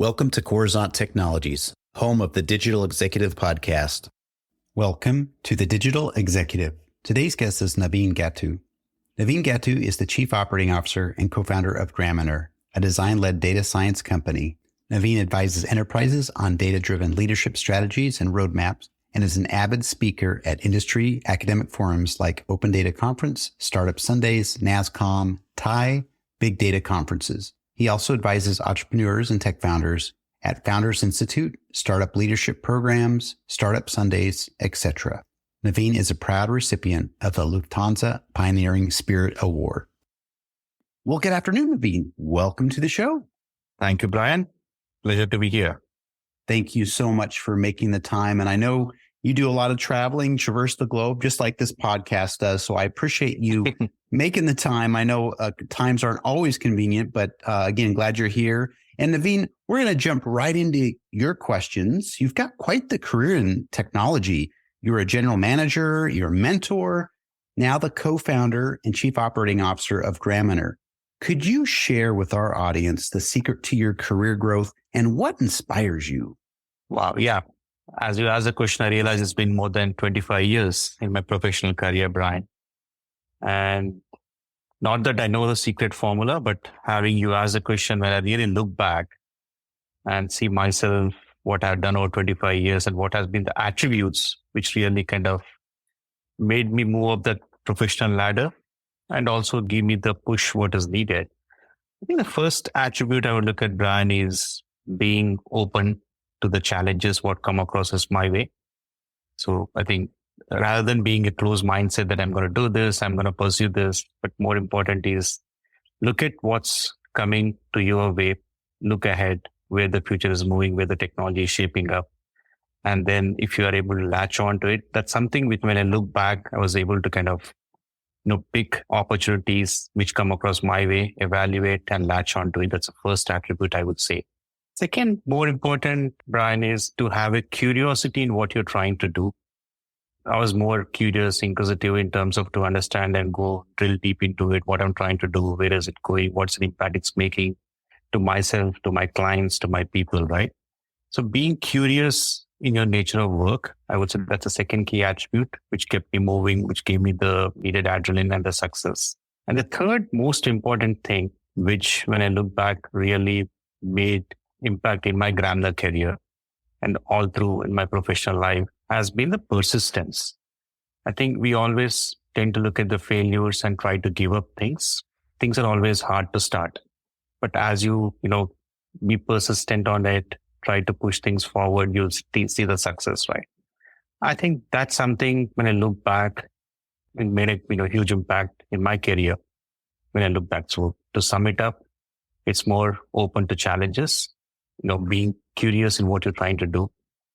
Welcome to Coruzant Technologies, home of the Digital Executive Podcast. Welcome to the Digital Executive. Today's guest is Naveen Gattu. Naveen Gattu is the Chief Operating Officer and co-founder of Gramener, a design-led data science company. Naveen advises enterprises on data-driven leadership strategies and roadmaps, and is an avid speaker at industry academic forums like Open Data Conference, Startup Sundays, NASCOM, TIE, Big Data Conferences. He also advises entrepreneurs and tech founders at Founders Institute, Startup Leadership Programs, Startup Sundays, etc. Naveen is a proud recipient of the Lufthansa Pioneering Spirit Award. Well, good afternoon, Naveen. Welcome to the show. Thank you, Brian. Pleasure to be here. Thank you so much for making the time. And I know you do a lot of traveling, traverse the globe, just like this podcast does. So I appreciate you making the time. I know times aren't always convenient, but again, glad you're here. And Naveen, we're going to jump right into your questions. You've got quite the career in technology. You're a general manager, you're a mentor, now the co-founder and chief operating officer of Gramener. Could you share with our audience the secret to your career growth and what inspires you? Wow. Yeah. As you asked the question, I realize it's been more than 25 years in my professional career, Brian. And not that I know the secret formula, but having you ask the question, when I really look back and see myself, what I've done over 25 years and what has been the attributes which really kind of made me move up the professional ladder and also give me the push what is needed. I think the first attribute I would look at, Brian, is being open to the challenges what come across as my way. So I think rather than being a closed mindset that I'm going to do this, I'm going to pursue this, but more important is look at what's coming to your way, look ahead, where the future is moving, where the technology is shaping up. And then if you are able to latch on to it, that's something which when I look back, I was able to kind of, pick opportunities which come across my way, evaluate and latch on to it. That's the first attribute I would say. Second, more important, Brian, is to have a curiosity in what you're trying to do. I was more curious, inquisitive in terms of to understand and go drill deep into it, what I'm trying to do, where is it going, what's the impact it's making to myself, to my clients, to my people, right? So being curious in your nature of work, I would say that's the second key attribute, which kept me moving, which gave me the needed adrenaline and the success. And the third most important thing, which when I look back really made impact in my Gramener career and all through in my professional life, has been the persistence. I think we always tend to look at the failures and try to give up things. Things are always hard to start. But as you be persistent on it, try to push things forward, you'll see the success, right? I think that's something when I look back, it made a huge impact in my career when I look back. So to sum it up, it's more open to challenges, being curious in what you're trying to do.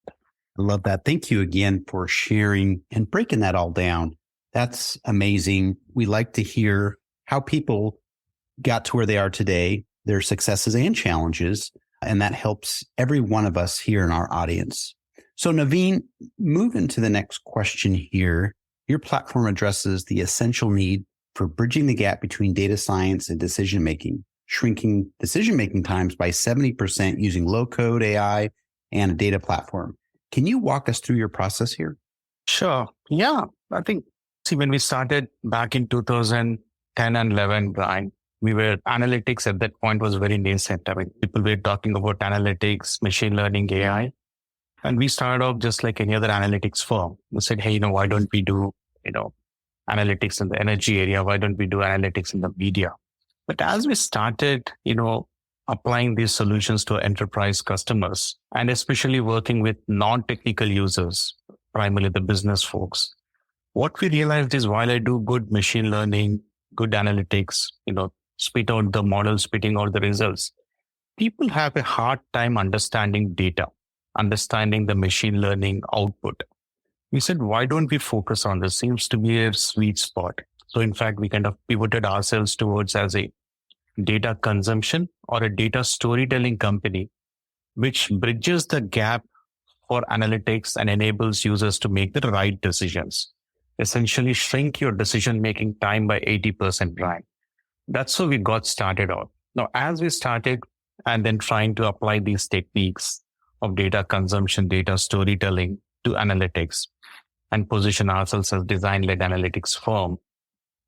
I love that. Thank you again for sharing and breaking that all down. That's amazing. We like to hear how people got to where they are today, their successes and challenges, and that helps every one of us here in our audience. So Naveen, moving to the next question here, your platform addresses the essential need for bridging the gap between data science and decision-making, shrinking decision-making times by 70% using low-code AI and a data platform. Can you walk us through your process here? Sure. Yeah. I think, when we started back in 2010 and 11, Brian, analytics at that point was very nascent. I mean, people were talking about analytics, machine learning, AI. And we started off just like any other analytics firm. We said, hey, why don't we do, analytics in the energy area? Why don't we do analytics in the media? But as we started, applying these solutions to enterprise customers and especially working with non-technical users, primarily the business folks, what we realized is while I do good machine learning, good analytics, spit out the model, spitting out the results, people have a hard time understanding data, understanding the machine learning output. We said, why don't we focus on this? Seems to be a sweet spot. So in fact, we kind of pivoted ourselves towards as a data consumption or a data storytelling company, which bridges the gap for analytics and enables users to make the right decisions. Essentially shrink your decision-making time by 80%, Brian. That's how we got started off. Now, as we started and then trying to apply these techniques of data consumption, data storytelling to analytics and position ourselves as design-led analytics firm.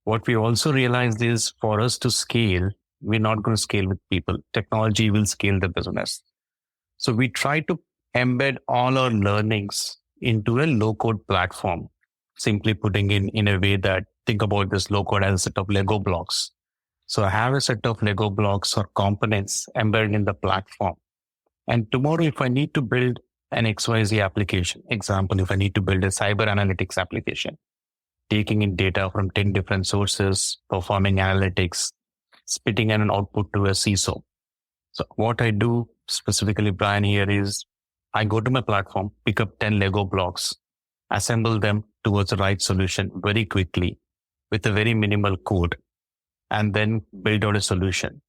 What we also realized is for us to scale, we're not going to scale with people. Technology will scale the business. So we try to embed all our learnings into a low-code platform, simply putting in a way that think about this low-code as a set of Lego blocks. So I have a set of Lego blocks or components embedded in the platform. And tomorrow, if I need to build an XYZ application, example, if I need to build a cyber analytics application, taking in data from 10 different sources, performing analytics, spitting in an output to a CISO. So what I do specifically, Brian, here is I go to my platform, pick up 10 Lego blocks, assemble them towards the right solution very quickly with a very minimal code, and then build out a solution.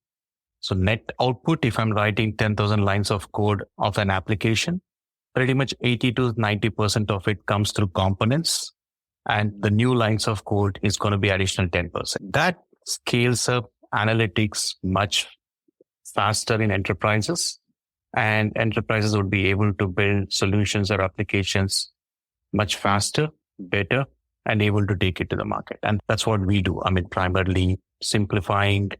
So net output, if I'm writing 10,000 lines of code of an application, pretty much 80 to 90% of it comes through components, and the new lines of code is going to be additional 10%. That scales up analytics much faster in enterprises, and enterprises would be able to build solutions or applications much faster, better, and able to take it to the market. And that's what we do. I mean, primarily simplifying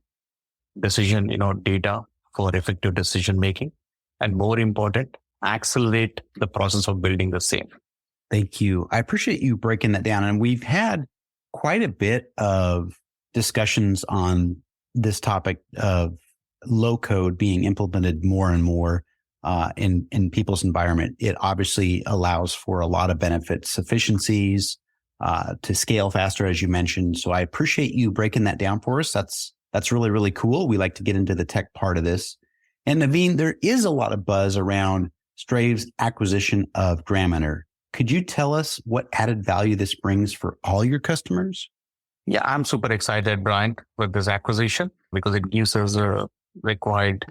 data for effective decision making, and more important, accelerate the process of building the same. Thank you. I appreciate you breaking that down. And we've had quite a bit of discussions on this topic of low code being implemented more and more in people's environment. It obviously allows for a lot of benefits, efficiencies, to scale faster, as you mentioned. So I appreciate you breaking that down for us. That's really, really cool. We like to get into the tech part of this. And Naveen, there is a lot of buzz around Straive's acquisition of Gramener. Could you tell us what added value this brings for all your customers? Yeah, I'm super excited, Brian, with this acquisition because it gives us a required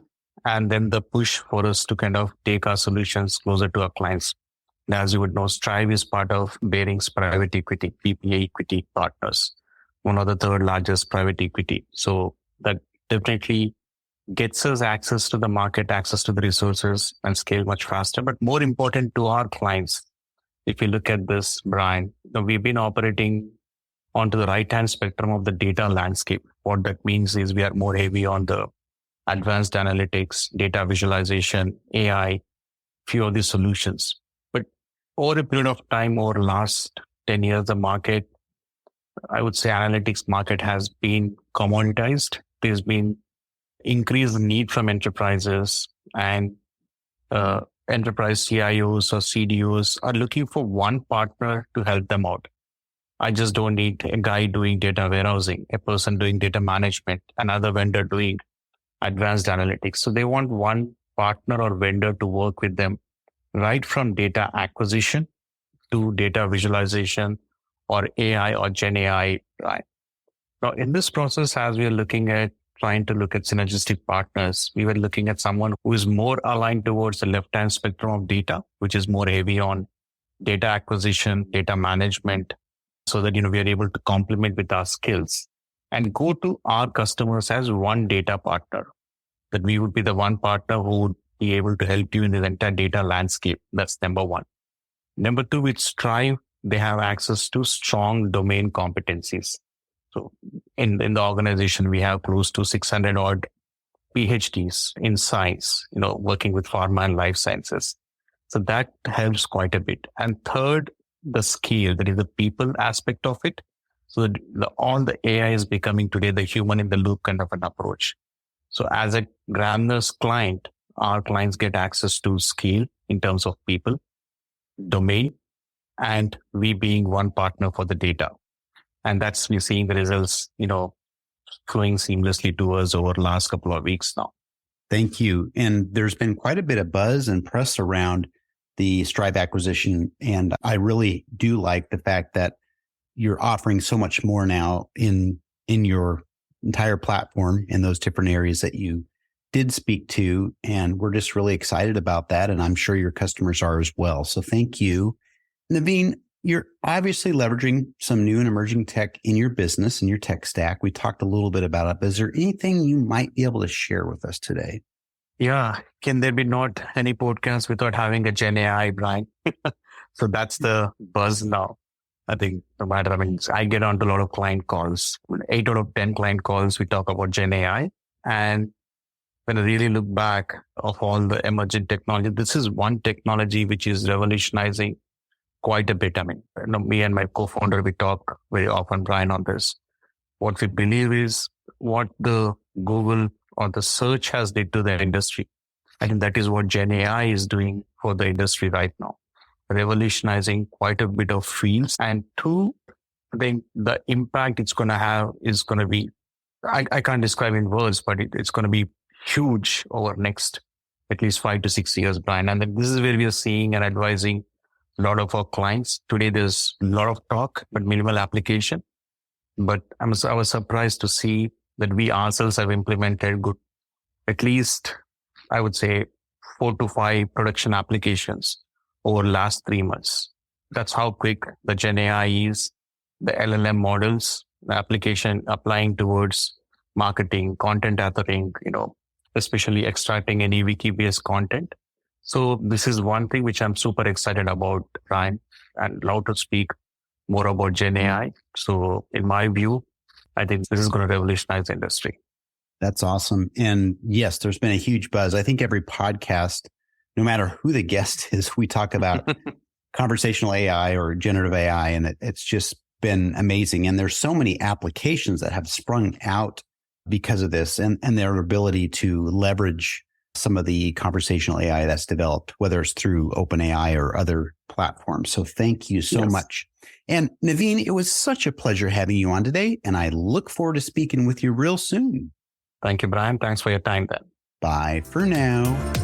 and then the push for us to kind of take our solutions closer to our clients. Now, as you would know, Straive is part of Baring's private equity, PPA equity partners, one of the third largest private equity. So that definitely gets us access to the market, access to the resources, and scale much faster. But more important to our clients, if you look at this, Brian, we've been operating onto the right-hand spectrum of the data landscape. What that means is we are more heavy on the advanced analytics, data visualization, AI, few of these solutions. But over a period of time, over last 10 years, the market, I would say analytics market has been commoditized. There's been increased need from enterprises, and enterprise CIOs or CDOs are looking for one partner to help them out. I just don't need a guy doing data warehousing, a person doing data management, another vendor doing advanced analytics. So they want one partner or vendor to work with them right from data acquisition to data visualization or AI or Gen AI. Right? Now, in this process, as we are trying to look at synergistic partners, we were looking at someone who is more aligned towards the left-hand spectrum of data, which is more heavy on data acquisition, data management, so that, we are able to complement with our skills and go to our customers as one data partner, that we would be the one partner who would be able to help you in the entire data landscape. That's number one. Number two, with Straive, they have access to strong domain competencies. So in the organization, we have close to 600 odd PhDs in science, working with pharma and life sciences. So that helps quite a bit. And third, the scale, that is the people aspect of it. So all the AI is becoming today the human in the loop kind of an approach. So as a Gramener's client, our clients get access to scale in terms of people, domain, and we being one partner for the data. And we're seeing the results, flowing seamlessly to us over the last couple of weeks now. Thank you. And there's been quite a bit of buzz and press around the Straive acquisition. And I really do like the fact that you're offering so much more now in your entire platform in those different areas that you did speak to. And we're just really excited about that. And I'm sure your customers are as well. So thank you. Naveen, you're obviously leveraging some new and emerging tech in your business and your tech stack. We talked a little bit about it, but is there anything you might be able to share with us today? Yeah. Can there be not any podcast without having a Gen AI, Brian? So that's the buzz now. I think no matter, I mean, I get onto a lot of client calls. 8 out of 10 client calls, we talk about Gen AI. And when I really look back of all the emerging technology, this is one technology which is revolutionizing quite a bit. I mean, me and my co-founder, we talk very often, Brian, on this. What we believe is what the Google or the search has did to the industry. I think that is what Gen AI is doing for the industry right now, revolutionizing quite a bit of fields. And two, I think the impact it's going to have is going to be, I can't describe in words, but it's going to be huge over next at least 5 to 6 years, Brian. And then this is where we are seeing and advising a lot of our clients. Today, there's a lot of talk, but minimal application. But I was surprised to see that we ourselves have implemented good, at least I would say 4 to 5 production applications over last 3 months. That's how quick the Gen AI is, the LLM models, the application applying towards marketing, content authoring, especially extracting any wiki-based content. So this is one thing which I'm super excited about, Brian, and love to speak more about Gen AI. So in my view, I think this is going to revolutionize the industry. That's awesome. And yes, there's been a huge buzz. I think every podcast, no matter who the guest is, we talk about conversational AI or generative AI, and it's just been amazing. And there's so many applications that have sprung out because of this and their ability to leverage some of the conversational AI that's developed, whether it's through OpenAI or other platforms. So thank you so much. And Naveen, it was such a pleasure having you on today, and I look forward to speaking with you real soon. Thank you, Brian. Thanks for your time then. Bye for now.